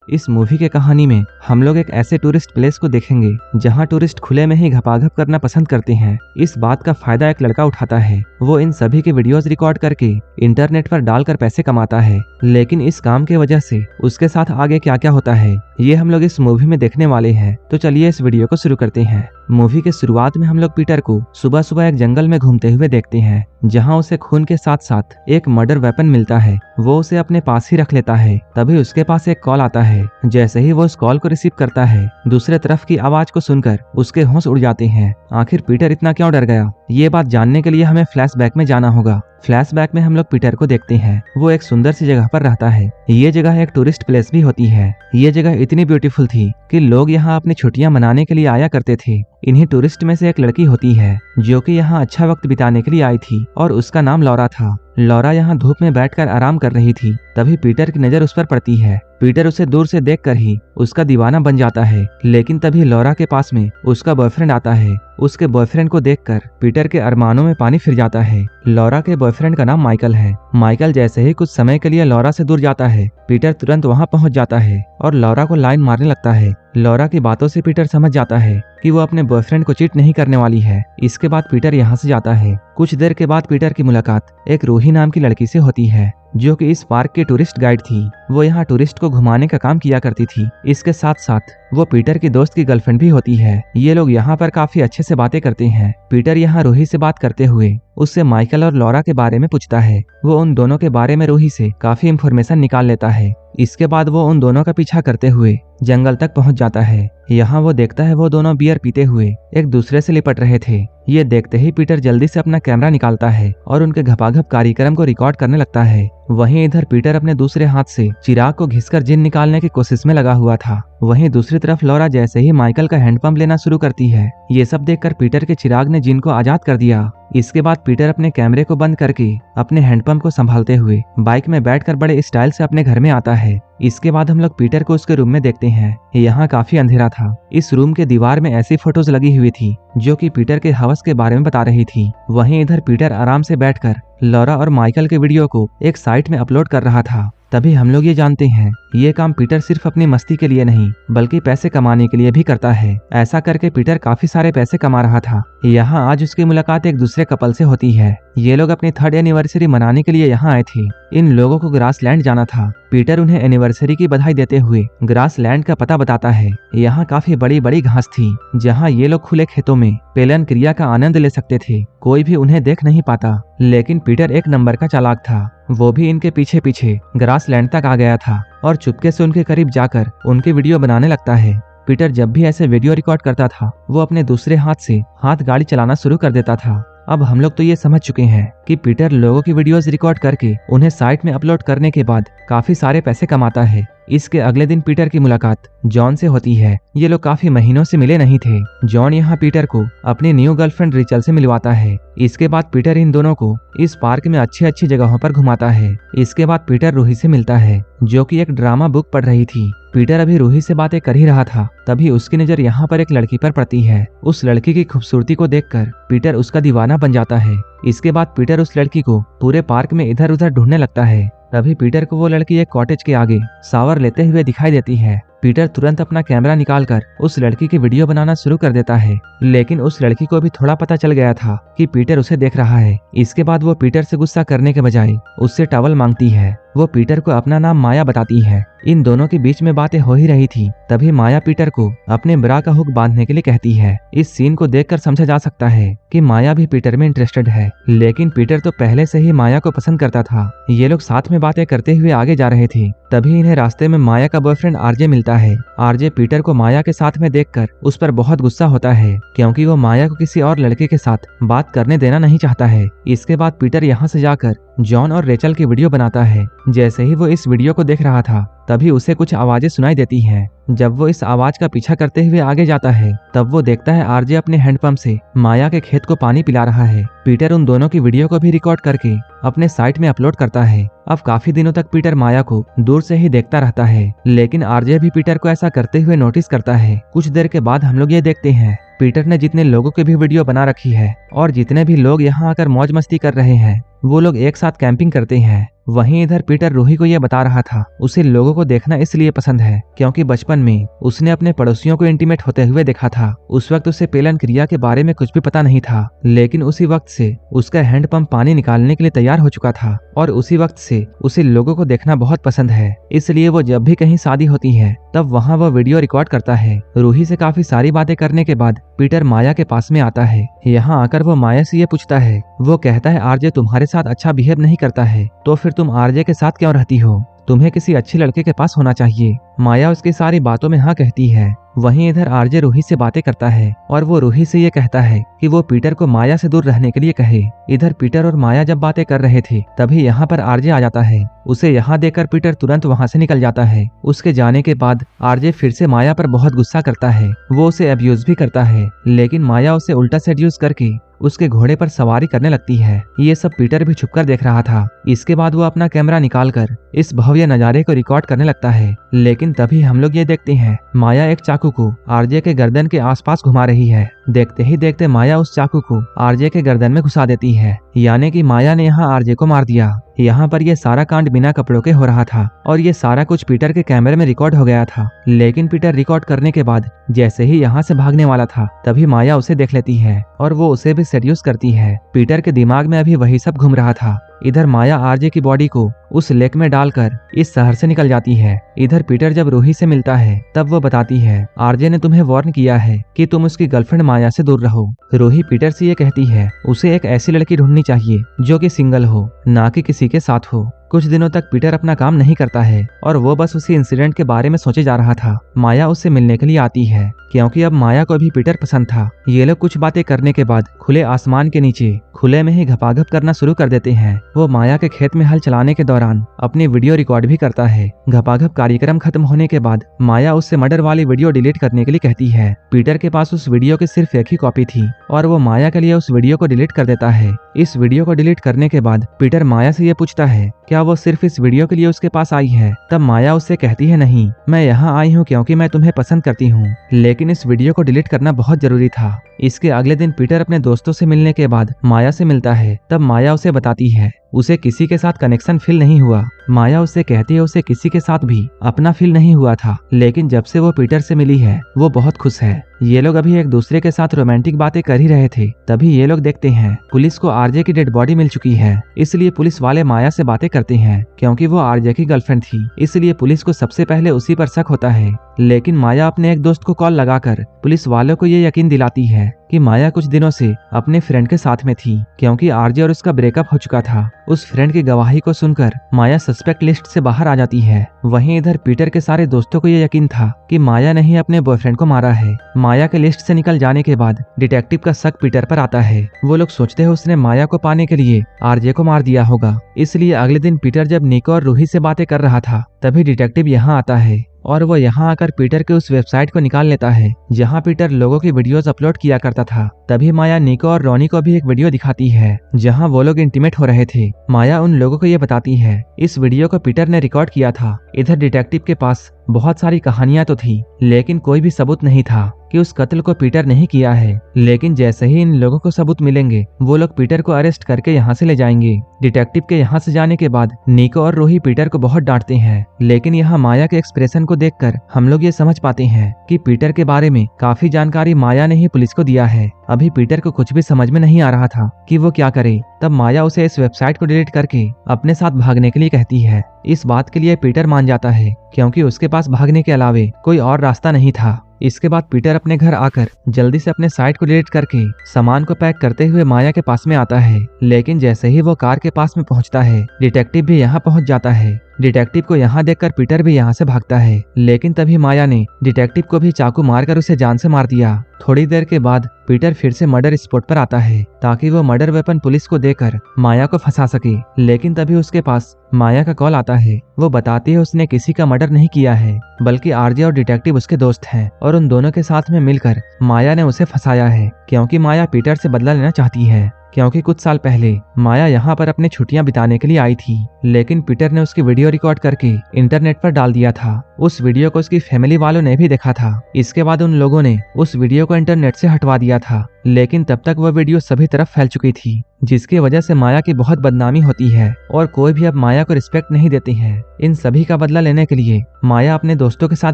इस मूवी के कहानी में हम लोग एक ऐसे टूरिस्ट प्लेस को देखेंगे जहां टूरिस्ट खुले में ही घपाघप करना पसंद करते हैं। इस बात का फायदा एक लड़का उठाता है। वो इन सभी के वीडियोस रिकॉर्ड करके इंटरनेट पर डालकर पैसे कमाता है। लेकिन इस काम की वजह से उसके साथ आगे क्या क्या होता है ये हम लोग इस मूवी में देखने वाले हैं। तो चलिए इस वीडियो को शुरू करते हैं। मूवी के शुरुआत में हम लोग पीटर को सुबह सुबह एक जंगल में घूमते हुए देखते हैं जहां उसे खून के साथ साथ एक मर्डर वेपन मिलता है। वो उसे अपने पास ही रख लेता है। तभी उसके पास एक कॉल आता है। जैसे ही वो उस कॉल को रिसीव करता है, दूसरे तरफ की आवाज को सुनकर उसके होश उड़ जाते हैं। आखिर पीटर इतना क्यों डर गया, ये बात जानने के लिए हमें फ्लैशबैक में जाना होगा। फ्लैशबैक में हम लोग पीटर को देखते हैं। वो एक सुंदर सी जगह पर रहता है। ये जगह एक टूरिस्ट प्लेस भी होती है। ये जगह इतनी ब्यूटीफुल थी कि लोग यहाँ अपनी छुट्टियां मनाने के लिए आया करते थे। इन्हीं टूरिस्ट में से एक लड़की होती है जो कि यहाँ अच्छा वक्त बिताने के लिए आई थी और उसका नाम लौरा था। लौरा यहाँ धूप में बैठकर आराम कर रही थी। तभी पीटर की नजर उस पर पड़ती है। पीटर उसे दूर से देखकर ही उसका दीवाना बन जाता है। लेकिन तभी लौरा के पास में उसका बॉयफ्रेंड आता है। उसके बॉयफ्रेंड को देखकर पीटर के अरमानों में पानी फिर जाता है। लौरा के बॉयफ्रेंड का नाम माइकल है। माइकल जैसे ही कुछ समय के लिए लौरा से दूर जाता है, पीटर तुरंत वहां पहुंच जाता है और लौरा को लाइन मारने लगता है। लौरा की बातों से पीटर समझ जाता है कि वो अपने बॉयफ्रेंड को चीट नहीं करने वाली है। इसके बाद पीटर यहाँ से जाता है। कुछ देर के बाद पीटर की मुलाकात एक रूही नाम की लड़की से होती है जो कि इस पार्क की टूरिस्ट गाइड थी। वो यहाँ टूरिस्ट को घुमाने का काम किया करती थी। इसके साथ साथ वो पीटर की दोस्त की गर्लफ्रेंड भी होती है। ये लोग यहाँ पर काफी अच्छे से बातें करते हैं। पीटर यहाँ रूही से बात करते हुए उससे माइकल और लौरा के बारे में पूछता है। वो उन दोनों के बारे में रूही से काफी इंफॉर्मेशन निकाल लेता है। इसके बाद वो उन दोनों का पीछा करते हुए जंगल तक पहुंच जाता है। यहाँ वो देखता है वो दोनों बियर पीते हुए एक दूसरे से लिपट रहे थे। ये देखते ही पीटर जल्दी से अपना कैमरा निकालता है और उनके घपाघप कार्यक्रम को रिकॉर्ड करने लगता है। वहीं इधर पीटर अपने दूसरे हाथ से चिराग को घिसकर जिन निकालने की कोशिश में लगा हुआ था। वहीं दूसरी तरफ लौरा जैसे ही माइकल का हैंडपंप लेना शुरू करती है, ये सब देखकर पीटर के चिराग ने जिन को आजाद कर दिया। इसके बाद पीटर अपने कैमरे को बंद करके अपने हैंडपंप को संभालते हुए बाइक में बैठकर बड़े स्टाइल से अपने घर में आता है। इसके बाद हम लोग पीटर को उसके रूम में देखते हैं। यहाँ काफी अंधेरा था। इस रूम के दीवार में ऐसी फोटोज लगी हुई थी जो कि पीटर के हवस के बारे में बता रही थी। वहीं इधर पीटर आराम से बैठकर लौरा और माइकल के वीडियो को एक साइट में अपलोड कर रहा था। तभी हम लोग ये जानते हैं ये काम पीटर सिर्फ अपनी मस्ती के लिए नहीं बल्कि पैसे कमाने के लिए भी करता है। ऐसा करके पीटर काफी सारे पैसे कमा रहा था। यहाँ आज उसकी मुलाकात एक दूसरे कपल से होती है। ये लोग अपनी 3rd एनिवर्सरी मनाने के लिए यहाँ आए थे। इन लोगों को ग्रासलैंड जाना था। पीटर उन्हें एनिवर्सरी की बधाई देते हुए ग्रासलैंड का पता बताता है। यहाँ काफी बड़ी बड़ी घास थी जहाँ ये लोग खुले खेतों में पेलन क्रिया का आनंद ले सकते थे। कोई भी उन्हें देख नहीं पाता। लेकिन पीटर एक नंबर का चालाक था। वो भी इनके पीछे पीछे ग्रासलैंड तक आ गया था और चुपके से उनके करीब जाकर उनकी वीडियो बनाने लगता है। पीटर जब भी ऐसे वीडियो रिकॉर्ड करता था, वो अपने दूसरे हाथ से हाथ गाड़ी चलाना शुरू कर देता था। अब हम लोग तो ये समझ चुके हैं कि पीटर लोगों की वीडियोस रिकॉर्ड करके उन्हें साइट में अपलोड करने के बाद काफी सारे पैसे कमाता है। इसके अगले दिन पीटर की मुलाकात जॉन से होती है। ये लोग काफी महीनों से मिले नहीं थे। जॉन यहाँ पीटर को अपनी न्यू गर्लफ्रेंड रिचल से मिलवाता है। इसके बाद पीटर इन दोनों को इस पार्क में अच्छी अच्छी जगहों पर घुमाता है। इसके बाद पीटर रूही से मिलता है जो कि एक ड्रामा बुक पढ़ रही थी। पीटर अभी रूही से बातें कर ही रहा था, तभी उसकी नजर यहाँ पर एक लड़की पर पड़ती है। उस लड़की की खूबसूरती को देखकर पीटर उसका दीवाना बन जाता है। इसके बाद पीटर उस लड़की को पूरे पार्क में इधर उधर ढूंढने लगता है। तभी पीटर को वो लड़की एक कॉटेज के आगे शावर लेते हुए दिखाई देती है। पीटर तुरंत अपना कैमरा निकालकर उस लड़की की वीडियो बनाना शुरू कर देता है। लेकिन उस लड़की को भी थोड़ा पता चल गया था कि पीटर उसे देख रहा है। इसके बाद वो पीटर से गुस्सा करने के बजाय उससे टॉवल मांगती है। वो पीटर को अपना नाम माया बताती है। इन दोनों के बीच में बातें हो ही रही थी, तभी माया पीटर को अपने ब्रा का हुक बांधने के लिए कहती है। इस सीन को देखकर समझा जा सकता है कि माया भी पीटर में इंटरेस्टेड है। लेकिन पीटर तो पहले से ही माया को पसंद करता था। ये लोग साथ में बातें करते हुए आगे जा रहे थे। तभी इन्हें रास्ते में माया का बॉयफ्रेंड आरजे मिलता है। आरजे पीटर को माया के साथ में देखकर उस पर बहुत गुस्सा होता है क्योंकि वो माया को किसी और लड़के के साथ बात करने देना नहीं चाहता है। इसके बाद पीटर यहाँ से जाकर जॉन और रेचल की वीडियो बनाता है। जैसे ही वो इस वीडियो को देख रहा था, तभी उसे कुछ आवाजें सुनाई देती हैं। जब वो इस आवाज का पीछा करते हुए आगे जाता है, तब वो देखता है आरजे अपने हैंडपंप से माया के खेत को पानी पिला रहा है। पीटर उन दोनों की वीडियो को भी रिकॉर्ड करके अपने साइट में अपलोड करता है। अब काफी दिनों तक पीटर माया को दूर से ही देखता रहता है। लेकिन आरजे भी पीटर को ऐसा करते हुए नोटिस करता है। कुछ देर के बाद हम लोग ये देखते हैं पीटर ने जितने लोगों की भी वीडियो बना रखी है और जितने भी लोग यहाँ आकर मौज मस्ती कर रहे हैं, वो लोग एक साथ कैंपिंग करते हैं। वहीं इधर पीटर रूही को यह बता रहा था उसे लोगों को देखना इसलिए पसंद है क्योंकि बचपन में उसने अपने पड़ोसियों को इंटीमेट होते हुए देखा था। उस वक्त उसे पेलन क्रिया के बारे में कुछ भी पता नहीं था, लेकिन उसी वक्त से उसका हैंडपंप पानी निकालने के लिए तैयार हो चुका था और उसी वक्त से उसे लोगों को देखना बहुत पसंद है। इसलिए वो जब भी कहीं शादी होती है तब वहाँ वो वीडियो रिकॉर्ड करता है। रूही से काफी सारी बातें करने के बाद पीटर माया के पास में आता है। यहाँ आकर वो माया से ये पूछता है। वो कहता है आरजे तुम्हारे साथ अच्छा बिहेव नहीं करता है तो फिर तुम आरजे के साथ क्यों रहती हो, तुम्हें किसी अच्छे लड़के के पास होना चाहिए। माया उसकी सारी बातों में हाँ कहती है। वहीं इधर आरजे रूही से बातें करता है और वो रूही से ये कहता है कि वो पीटर को माया से दूर रहने के लिए कहे। इधर पीटर और माया जब बातें कर रहे थे तभी यहाँ पर आरजे आ जाता है। उसे यहाँ देखकर पीटर तुरंत वहाँ से निकल जाता है। उसके जाने के बाद आरजे फिर से माया पर बहुत गुस्सा करता है। वो उसे अब्यूज भी करता है, लेकिन माया उसे उल्टा सेड्यूस करके उसके घोड़े पर सवारी करने लगती है। ये सब पीटर भी छुपकर देख रहा था। इसके बाद वो अपना कैमरा निकालकर इस भव्य नजारे को रिकॉर्ड करने लगता है, लेकिन तभी हम लोग ये देखते हैं माया एक चाकू को आरजे के गर्दन के आसपास घुमा रही है। देखते ही देखते माया उस चाकू को आरजे के गर्दन में घुसा देती है, यानी कि माया ने यहाँ आरजे को मार दिया। यहाँ पर यह सारा कांड बिना कपड़ों के हो रहा था और ये सारा कुछ पीटर के कैमरे में रिकॉर्ड हो गया था। लेकिन पीटर रिकॉर्ड करने के बाद जैसे ही यहाँ से भागने वाला था तभी माया उसे देख लेती है और वो उसे भी सेड्यूस करती है। पीटर के दिमाग में अभी वही सब घूम रहा था। इधर माया आरजे की बॉडी को उस लेक में डालकर इस शहर से निकल जाती है। इधर पीटर जब रूही से मिलता है तब वो बताती है आरजे ने तुम्हें वार्न किया है कि तुम उसकी गर्लफ्रेंड माया से दूर रहो। रूही पीटर से ये कहती है उसे एक ऐसी लड़की ढूंढनी चाहिए जो कि सिंगल हो, ना कि किसी के साथ हो। कुछ दिनों तक पीटर अपना काम नहीं करता है और वो बस उसी इंसिडेंट के बारे में सोचे जा रहा था। माया उससे मिलने के लिए आती है क्योंकि अब माया को भी पीटर पसंद था। ये लोग कुछ बातें करने के बाद खुले आसमान के नीचे खुले में ही घपाघप करना शुरू कर देते हैं। वो माया के खेत में हल चलाने के दौरान अपनी वीडियो रिकॉर्ड भी करता है। घपाघप कार्यक्रम खत्म होने के बाद माया उससे मर्डर वाली वीडियो डिलीट करने के लिए कहती है। पीटर के पास उस वीडियो की सिर्फ एक ही कॉपी थी और वो माया के लिए उस वीडियो को डिलीट कर देता है। इस वीडियो को डिलीट करने के बाद पीटर माया से ये पूछता है क्या वो सिर्फ इस वीडियो के लिए उसके पास आई है। तब माया उससे कहती है नहीं, मैं यहाँ आई हूँ क्योंकि मैं तुम्हें पसंद करती हूँ, लेकिन इस वीडियो को डिलीट करना बहुत जरूरी था। इसके अगले दिन पीटर अपने दोस्तों से मिलने के बाद माया से मिलता है। तब माया उसे बताती है उसे किसी के साथ कनेक्शन फील नहीं हुआ। माया उससे कहती है उसे किसी के साथ भी अपना फील नहीं हुआ था, लेकिन जब से वो पीटर से मिली है वो बहुत खुश है। ये लोग अभी एक दूसरे के साथ रोमांटिक बातें कर ही रहे थे तभी ये लोग देखते हैं पुलिस को आरजे की डेड बॉडी मिल चुकी है। इसलिए पुलिस वाले माया से बातें करते हैं क्योंकि वो आरजे की गर्लफ्रेंड थी, इसलिए पुलिस को सबसे पहले उसी पर शक होता है। लेकिन माया अपने एक दोस्त को कॉल लगाकर पुलिस वालों को ये यकीन दिलाती है कि माया कुछ दिनों से अपने फ्रेंड के साथ में थी क्योंकि आरजे और उसका ब्रेकअप हो चुका था। उस फ्रेंड की गवाही को सुनकर माया सस्पेक्ट लिस्ट से बाहर आ जाती है। वहीं इधर पीटर के सारे दोस्तों को ये यकीन था कि माया ने ही अपने बॉयफ्रेंड को मारा है। माया के लिस्ट से निकल जाने के बाद डिटेक्टिव का शक पीटर पर आता है। वो लोग सोचते हैं उसने माया को पाने के लिए आरजे को मार दिया होगा। इसलिए अगले दिन पीटर जब निको और रूही से बातें कर रहा था तभी डिटेक्टिव यहाँ आता है और वो यहाँ आकर पीटर के उस वेबसाइट को निकाल लेता है जहाँ पीटर लोगों की वीडियोस अपलोड किया करता था। तभी माया निको और रोनी को भी एक वीडियो दिखाती है जहाँ वो लोग इंटीमेट हो रहे थे। माया उन लोगों को ये बताती है इस वीडियो को पीटर ने रिकॉर्ड किया था। इधर डिटेक्टिव के पास बहुत सारी कहानियां तो थी, लेकिन कोई भी सबूत नहीं था कि उस कत्ल को पीटर नहीं किया है। लेकिन जैसे ही इन लोगों को सबूत मिलेंगे वो लोग पीटर को अरेस्ट करके यहाँ से ले जाएंगे। डिटेक्टिव के यहाँ से जाने के बाद निको और रूही पीटर को बहुत डांटते हैं, लेकिन यहाँ माया के एक्सप्रेशन को देखकर हम लोग ये समझ पाते हैं कि पीटर के बारे में काफी जानकारी माया ने ही पुलिस को दिया है। अभी पीटर को कुछ भी समझ में नहीं आ रहा था कि वो क्या करे। तब माया उसे इस वेबसाइट को डिलीट करके अपने साथ भागने के लिए कहती है। इस बात के लिए पीटर मान जाता है क्योंकि उसके पास भागने के अलावे कोई और रास्ता नहीं था। इसके बाद पीटर अपने घर आकर जल्दी से अपने साइट को डिलीट करके सामान को पैक करते हुए माया के पास में आता है। लेकिन जैसे ही वो कार के पास में पहुंचता है डिटेक्टिव भी यहाँ पहुंच जाता है। डिटेक्टिव को यहाँ देखकर पीटर भी यहाँ से भागता है, लेकिन तभी माया ने डिटेक्टिव को भी चाकू मारकर उसे जान से मार दिया। थोड़ी देर के बाद पीटर फिर से मर्डर स्पॉट पर आता है ताकि वो मर्डर वेपन पुलिस को देकर माया को फंसा सके। लेकिन तभी उसके पास माया का कॉल आता है। वो बताती है उसने किसी का मर्डर नहीं किया है, बल्कि आरजे और डिटेक्टिव उसके दोस्त हैं और उन दोनों के साथ में मिलकर माया ने उसे फंसाया है क्योंकि माया पीटर से बदला लेना चाहती है। क्योंकि कुछ साल पहले माया यहाँ पर अपनी छुट्टियां बिताने के लिए आई थी, लेकिन पीटर ने उसकी वीडियो रिकॉर्ड करके इंटरनेट पर डाल दिया था। उस वीडियो को उसकी फैमिली वालों ने भी देखा था। इसके बाद उन लोगों ने उस वीडियो को इंटरनेट से हटवा दिया था, लेकिन तब तक वह वीडियो सभी तरफ फैल चुकी थी, जिसकी वजह से माया की बहुत बदनामी होती है और कोई भी अब माया को रिस्पेक्ट नहीं देती है। इन सभी का बदला लेने के लिए माया अपने दोस्तों के साथ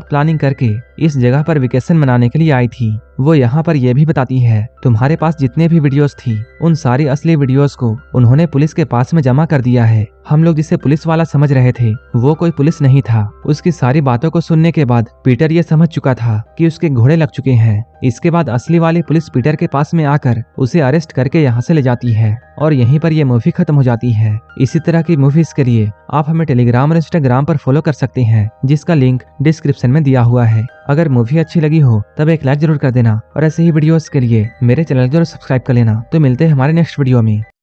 प्लानिंग करके इस जगह पर वेकेशन मनाने के लिए आई थी। वो यहाँ पर यह भी बताती है, तुम्हारे पास जितने भी वीडियोस थी उन सारी असली वीडियोस को उन्होंने पुलिस के पास में जमा कर दिया है। हम लोग जिसे पुलिस वाला समझ रहे थे वो कोई पुलिस नहीं था। उसकी सारी बातों को सुनने के बाद पीटर ये समझ चुका था कि उसके घोड़े लग चुके हैं। इसके बाद असली वाली पुलिस पीटर के पास में आकर उसे अरेस्ट करके यहाँ से ले जाती है और यहीं पर यह मूवी खत्म हो जाती है। इसी तरह की मूवीज के लिए आप हमें टेलीग्राम और इंस्टाग्राम पर फॉलो कर सकते हैं, जिसका लिंक डिस्क्रिप्शन में दिया हुआ है। अगर मूवी अच्छी लगी हो तब एक लाइक जरूर कर देना और ऐसे ही वीडियोस के लिए मेरे चैनल को सब्सक्राइब कर लेना। तो मिलते हैं हमारे नेक्स्ट वीडियो में।